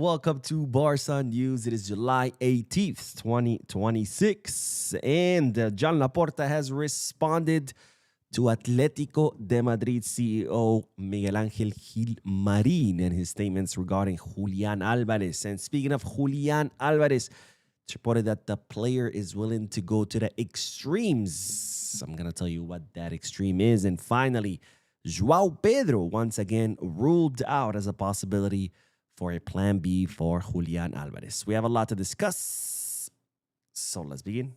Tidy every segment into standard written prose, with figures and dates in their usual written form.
welcome to Barca News. It is July 18th, 2026, and John Laporta has responded to Atletico de Madrid CEO Miguel Angel Hil Marin and his statements regarding Julian Alvarez. And speaking of Julian Alvarez, it's reported that the player is willing to go to the extremes. I'm going to tell you what that extreme is. And finally, Joao Pedro once again ruled out as a possibility for a plan B for Julian Alvarez. We have a lot to discuss, so let's begin.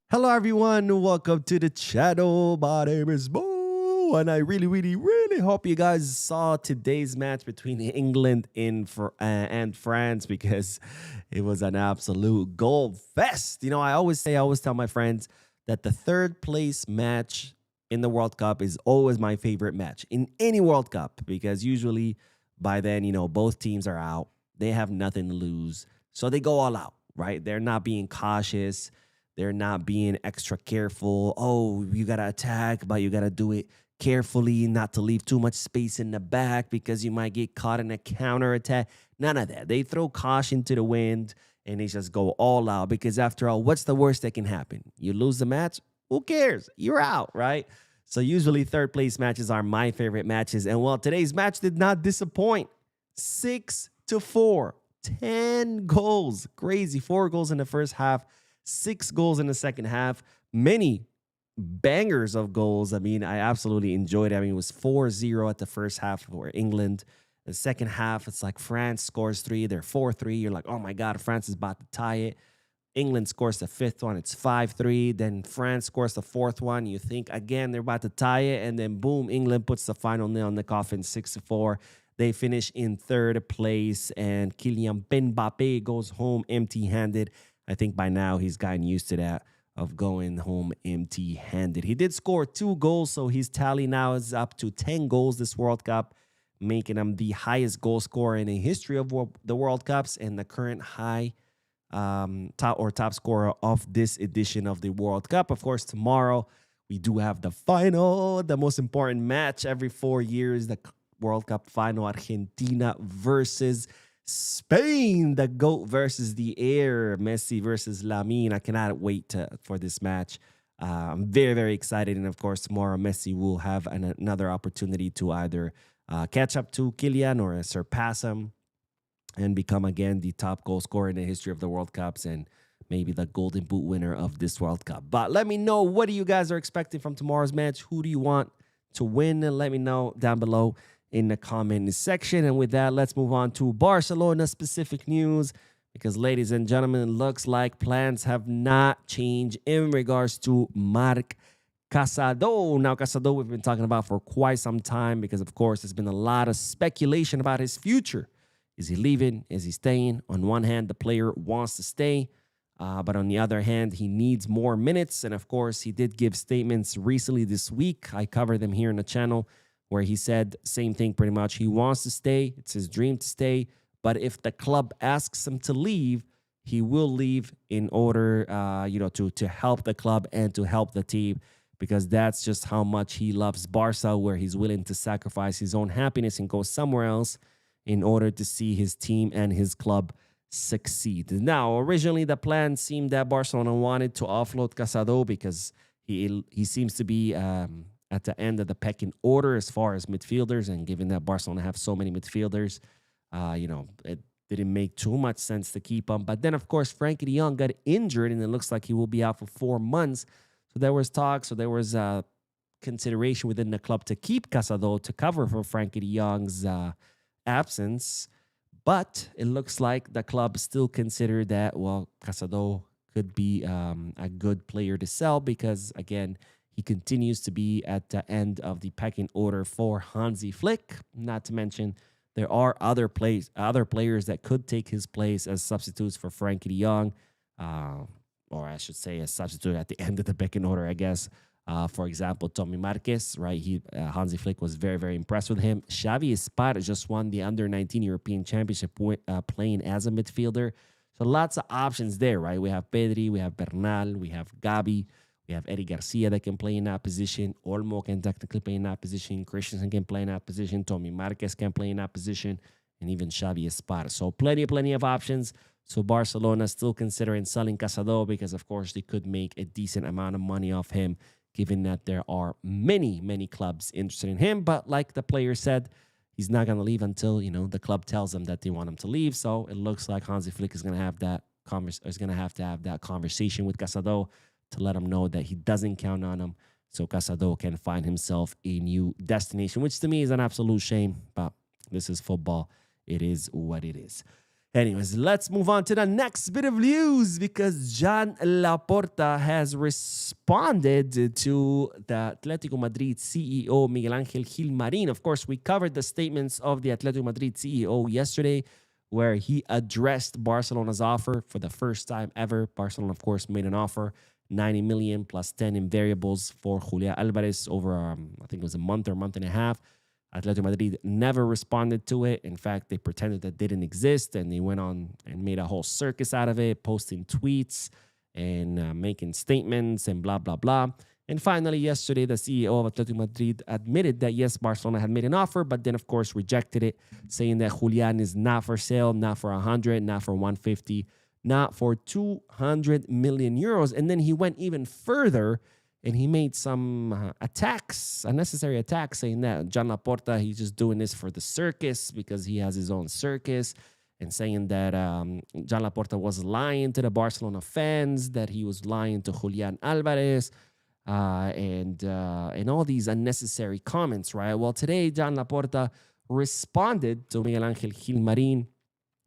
Hello everyone, welcome to the channel. My name is Bo, and I really hope you guys saw today's match between England and France, because it was an absolute goal fest. You know, I always tell my friends that the third place match in the World Cup is always my favorite match in any World Cup, because usually by then, you know, both teams are out. They have nothing to lose. So they go all out, right? They're not being cautious. They're not being extra careful. Oh, you got to attack, but you got to do it carefully, not to leave too much space in the back because you might get caught in a counterattack. None of that. They throw caution to the wind and they just go all out, because after all, what's the worst that can happen? You lose the match? Who cares? You're out, right? So usually third place matches are my favorite matches. And well, today's match did not disappoint. 6-4, 10 goals. Crazy. 4 goals in the first half, 6 goals in the second half. Many bangers of goals. I mean, I absolutely enjoyed it. I mean, it was 4-0 at the first half for England. The second half, it's like France scores 3. They're 4-3. You're like, oh my God, France is about to tie it. England scores the 5th one. It's 5-3. Then France scores the 4th one. You think, again, they're about to tie it. And then, boom, England puts the final nail in the coffin, 6-4. They finish in 3rd place. And Kylian Mbappé goes home empty-handed. I think by now he's gotten used to that, of going home empty-handed. He did score 2 goals, so his tally now is up to 10 goals this World Cup, making him the highest goal scorer in the history of the World Cups and the current top scorer of this edition of the World Cup. Of course, tomorrow we do have the final, the most important match every 4 years, the World Cup final, Argentina versus Spain, the GOAT versus the heir, Messi versus Lamine. I cannot wait for this match. I'm very excited. And of course, tomorrow Messi will have another opportunity to either catch up to Kylian or surpass him and become again the top goal scorer in the history of the World Cups, and maybe the Golden Boot winner of this World Cup. But let me know, what do you guys are expecting from tomorrow's match? Who do you want to win? And let me know down below in the comment section. And with that, let's move on to Barcelona specific news, because ladies and gentlemen, it looks like plans have not changed in regards to Marc Casado. Now, Casado, we've been talking about for quite some time, because of course there's been a lot of speculation about his future. Is he leaving? Is he staying? On one hand, the player wants to stay, but on the other hand, he needs more minutes. And of course, he did give statements recently this week. I covered them here on the channel, where he said same thing pretty much. He wants to stay. It's his dream to stay. But if the club asks him to leave, he will leave in order, to help the club and to help the team, because that's just how much he loves Barca, where he's willing to sacrifice his own happiness and go somewhere else in order to see his team and his club succeed. Now, originally the plan seemed that Barcelona wanted to offload Casado, because he seems to be at the end of the pecking order as far as midfielders, and given that Barcelona have so many midfielders, it didn't make too much sense to keep him. But then, of course, Frenkie de Jong got injured, and it looks like he will be out for 4 months. So there was talk, so there was consideration within the club to keep Casado to cover for Frenkie de Jong's absence. But it looks like the club still consider that, well, Casado could be a good player to sell, because, again, he continues to be at the end of the pecking order for Hansi Flick. Not to mention, there are other players that could take his place as substitutes for Frenkie de Jong, or I should say a substitute at the end of the pecking order, I guess. For example, Tommy Marquez, right? Hansi Flick was very impressed with him. Xavi Esparra just won the Under-19 European Championship playing as a midfielder. So lots of options there, right? We have Pedri, we have Bernal, we have Gabi, We have Eddie Garcia that can play in that position. Olmo can technically play in that position. Christensen can play in that position. Tommy Marquez can play in that position. And even Xavi Esparza. So plenty of options. So Barcelona still considering selling Casado because, of course, they could make a decent amount of money off him, given that there are many clubs interested in him. But like the player said, he's not going to leave until, the club tells him that they want him to leave. So it looks like Hansi Flick is going to have to have that conversation with Casado to let him know that he doesn't count on him, so Casado can find himself a new destination, which to me is an absolute shame. But this is football. It is what it is. Anyways, let's move on to the next bit of news because Joan Laporta has responded to the Atletico Madrid CEO, Miguel Angel Hil Marin. Of course, we covered the statements of the Atletico Madrid CEO yesterday, where he addressed Barcelona's offer for the first time ever. Barcelona, of course, made an offer, 90 million plus 10 in variables for Julian Alvarez over, I think it was a month or month and a half. Atletico Madrid never responded to it. In fact, they pretended that didn't exist, and they went on and made a whole circus out of it, posting tweets and making statements and blah, blah, blah. And finally, yesterday, the CEO of Atletico Madrid admitted that, yes, Barcelona had made an offer, but then, of course, rejected it, saying that Julian is not for sale, not for 100, not for 150, not for 200 million euros. And then he went even further, and he made some attacks, unnecessary attacks, saying that Joan Laporta, he's just doing this for the circus because he has his own circus, and saying that Joan Laporta was lying to the Barcelona fans, that he was lying to Julian Alvarez, and all these unnecessary comments, right? Well, today, Joan Laporta responded to Miguel Angel Hil Marin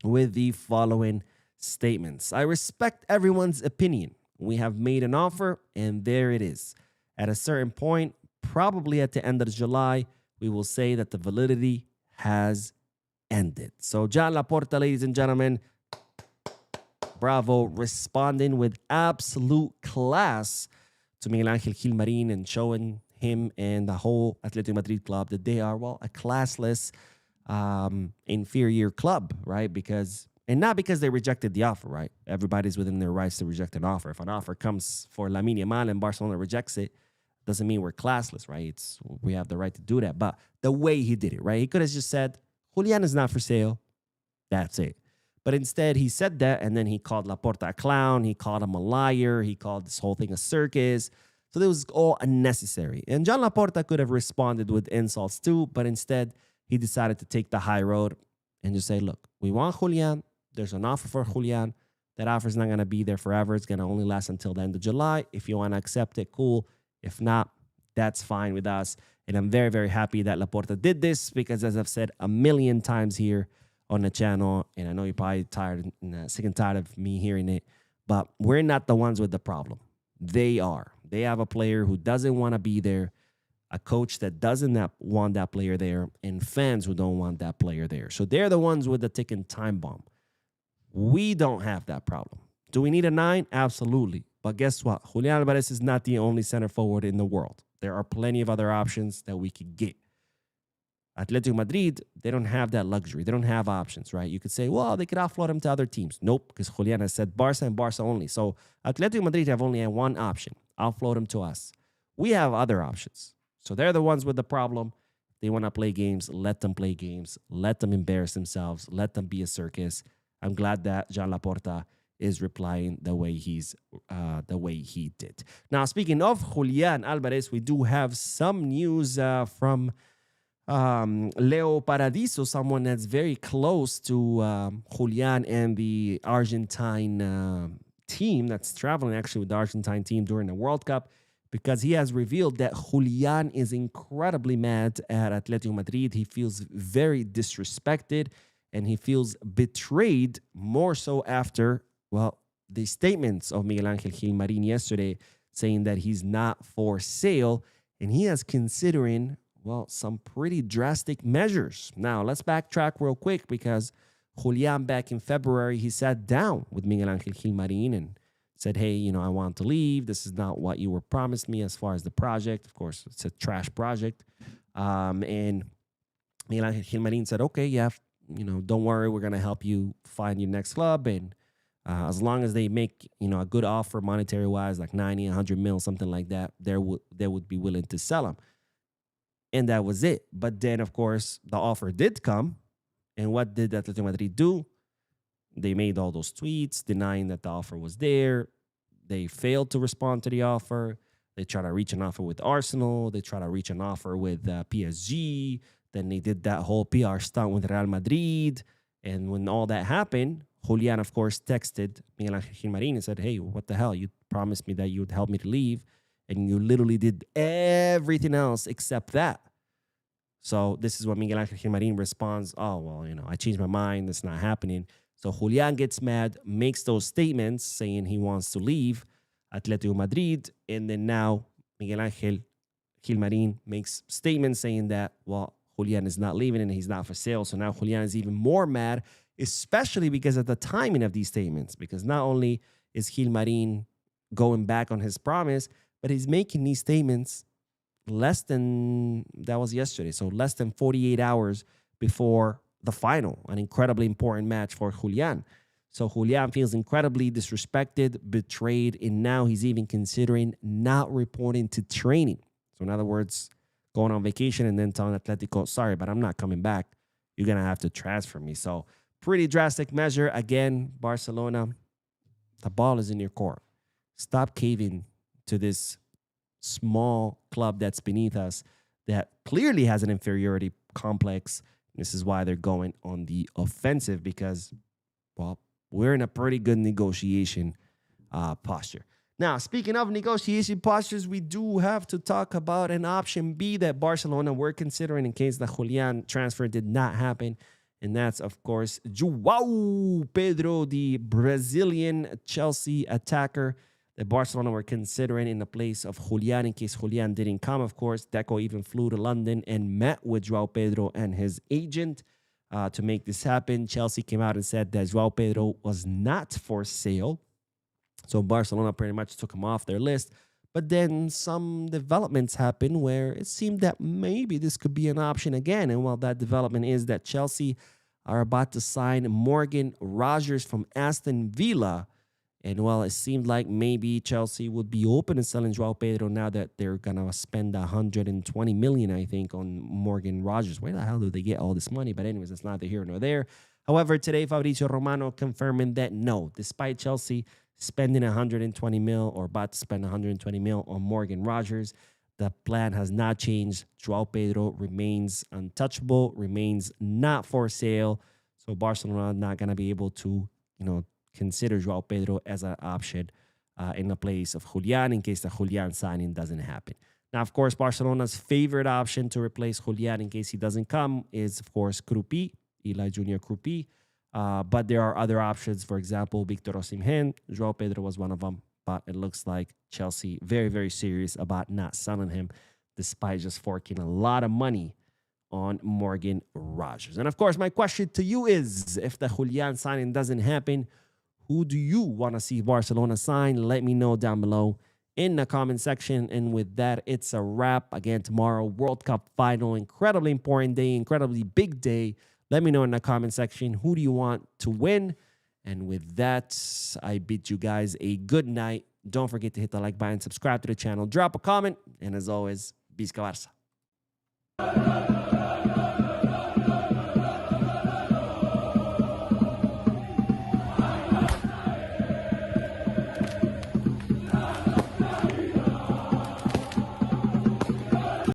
with the following statements. I respect everyone's opinion. We have made an offer, and there it is. At a certain point, probably at the end of July, we will say that the validity has ended. So Joan Laporta, ladies and gentlemen, bravo, responding with absolute class to Miguel Angel Hil Marin and showing him and the whole Atletico Madrid club that they are, well, a classless, inferior club, right? And not because they rejected the offer, right? Everybody's within their rights to reject an offer. If an offer comes for Lamine Yamal and Barcelona rejects it, doesn't mean we're classless, right? We have the right to do that. But the way he did it, right? He could have just said, Julian is not for sale. That's it. But instead, he said that, and then he called Laporta a clown. He called him a liar. He called this whole thing a circus. So it was all unnecessary. And Joan Laporta could have responded with insults too, but instead, he decided to take the high road and just say, look, we want Julian. There's an offer for Julian. That offer is not going to be there forever. It's going to only last until the end of July. If you want to accept it, cool. If not, that's fine with us. And I'm very, very happy that Laporta did this because, as I've said a million times here on the channel, and I know you're probably sick and tired of me hearing it, but we're not the ones with the problem. They are. They have a player who doesn't want to be there, a coach that doesn't want that player there, and fans who don't want that player there. So they're the ones with the ticking time bomb. We don't have that problem. Do we need a 9? Absolutely. But guess what? Julian Alvarez is not the only center forward in the world. There are plenty of other options that we could get. Atletico Madrid, they don't have that luxury. They don't have options, right? You could say, well, they could offload him to other teams. Nope, because Julian has said Barca and Barca only. So Atletico Madrid have only had one option. Offload him to us. We have other options. So they're the ones with the problem. They want to play games. Let them play games. Let them embarrass themselves. Let them be a circus. I'm glad that Joan Laporta is replying the way he did. Now, speaking of Julian Alvarez, we do have some news from Leo Paradiso, someone that's very close to Julian and the Argentine team that's traveling actually with the Argentine team during the World Cup, because he has revealed that Julian is incredibly mad at Atletico Madrid. He feels very disrespected. And he feels betrayed more so after, well, the statements of Miguel Angel Hil Marin yesterday saying that he's not for sale. And he is considering, well, some pretty drastic measures. Now, let's backtrack real quick because Julian, back in February, he sat down with Miguel Angel Hil Marin and said, hey, I want to leave. This is not what you were promised me as far as the project. Of course, it's a trash project. And Miguel Angel Hil Marin said, okay, yeah, don't worry, we're going to help you find your next club. And As long as they make, a good offer monetary wise, like 90, 100 mil, something like that, they would be willing to sell him. And that was it. But then, of course, the offer did come. And what did Atletico Madrid do? They made all those tweets denying that the offer was there. They failed to respond to the offer. They tried to reach an offer with Arsenal. They tried to reach an offer with PSG. Then they did that whole PR stunt with Real Madrid. And when all that happened, Julian, of course, texted Miguel Angel Gil Marin and said, hey, what the hell? You promised me that you would help me to leave. And you literally did everything else except that. So this is what Miguel Angel Gil Marin responds, oh, well, I changed my mind. That's not happening. So Julian gets mad, makes those statements saying he wants to leave Atletico Madrid. And then now Miguel Angel Gil Marin makes statements saying that, well, Julian is not leaving and he's not for sale. So now Julian is even more mad, especially because of the timing of these statements. Because not only is Gil Marin going back on his promise, but he's making these statements that was yesterday. So less than 48 hours before the final, an incredibly important match for Julian. So Julian feels incredibly disrespected, betrayed, and now he's even considering not reporting to training. So in other words, going on vacation and then telling Atletico, sorry, but I'm not coming back. You're going to have to transfer me. So pretty drastic measure. Again, Barcelona, the ball is in your court. Stop caving to this small club that's beneath us that clearly has an inferiority complex. This is why they're going on the offensive because, well, we're in a pretty good negotiation posture. Now, speaking of negotiation postures, we do have to talk about an option B that Barcelona were considering in case the Julian transfer did not happen. And that's, of course, Joao Pedro, the Brazilian Chelsea attacker that Barcelona were considering in the place of Julian in case Julian didn't come. Of course, Deco even flew to London and met with Joao Pedro and his agent to make this happen. Chelsea came out and said that Joao Pedro was not for sale. So Barcelona pretty much took him off their list. But then some developments happened where it seemed that maybe this could be an option again. And well, that development is that Chelsea are about to sign Morgan Rogers from Aston Villa. And well, it seemed like maybe Chelsea would be open to selling Joao Pedro now that they're going to spend 120 million, I think, on Morgan Rogers. Where the hell do they get all this money? But anyways, it's neither here nor there. However, today, Fabrizio Romano confirming that no, despite Chelsea spending 120 mil or about to spend 120 mil on Morgan Rogers, the plan has not changed. Joao Pedro remains untouchable, remains not for sale. So Barcelona not going to be able to, consider Joao Pedro as an option in the place of Julian in case the Julian signing doesn't happen. Now, of course, Barcelona's favorite option to replace Julian in case he doesn't come is, of course, Krupi, Eli Jr. Krupi. But there are other options. For example, Victor Osimhen. Joao Pedro was one of them. But it looks like Chelsea very, very serious about not selling him despite just forking a lot of money on Morgan Rogers. And, of course, my question to you is, if the Julian signing doesn't happen, who do you want to see Barcelona sign? Let me know down below in the comment section. And with that, it's a wrap. Again, tomorrow, World Cup final. Incredibly important day, incredibly big day. Let me know in the comment section, who do you want to win? And with that, I bid you guys a good night. Don't forget to hit the like button, subscribe to the channel, drop a comment. And as always, Visca Barça.